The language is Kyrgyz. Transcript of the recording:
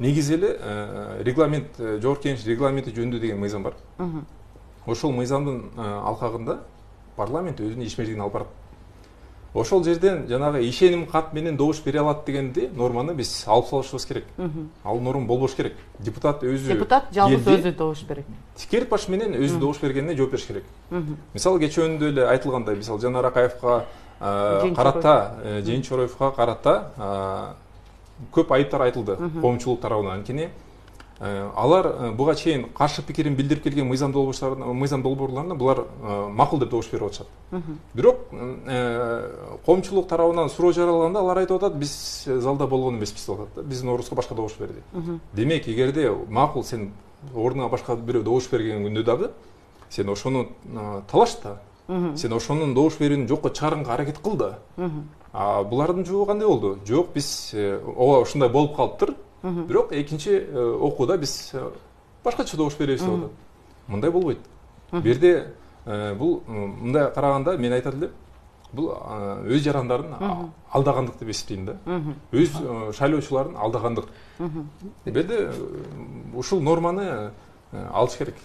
негизи эле регламент, жогорку кеңеш регламенти жөнүндө деген мыйзам бар. Ошол мыйзамдын алкагында парламент өзүнүн ишмердигин алып барат. Ошол жерден жанагы ишеним кат менен добуш бере алат дегенди норманы биз алып салышыбыз керек. Ал норма болбош керек. Депутат жалгыз өзү добуш берет. Тикелик баш менен өзү добуш бергенине жооп бериш керек. Мисалы кечөөндө эле айтылгандай, мисалы Жанар Акаевга карата, Жээнич Чороевго карата көп айыптар айтылды коомчулук тарабынан. Анткени алар буга чейин каршы пикирин билдирип келген мыйзам долбоорларына булар макул деп добуш берип атышат. Бирок коомчулук тарабынан суроо жаралганда алар айтып атат, биз залда болгон эмеспиз деп атат. Биздин ордубузга башка добуш берди. Демек, эгерде макул сен ордуңа башка бирөө добуш берген күндө дагы сен ошону талаш да. Сен ошонун добуш берүүнү жокко чыгарганга аракет кыл да. Булардын жообу кандай болду? Жок, биз ооба ушундай болуп калыптыр. Бирок экинчи окууда биз башкача добуш беребиз деп атат. Мындай болбойт. Бу жерде бул мындай караганда мен айтат элем, бул өз жарандарын алдагандык деп эсептейм да. Өз шайлоочуларын алдагандык. Бу жерде ушул норманы алыш керек.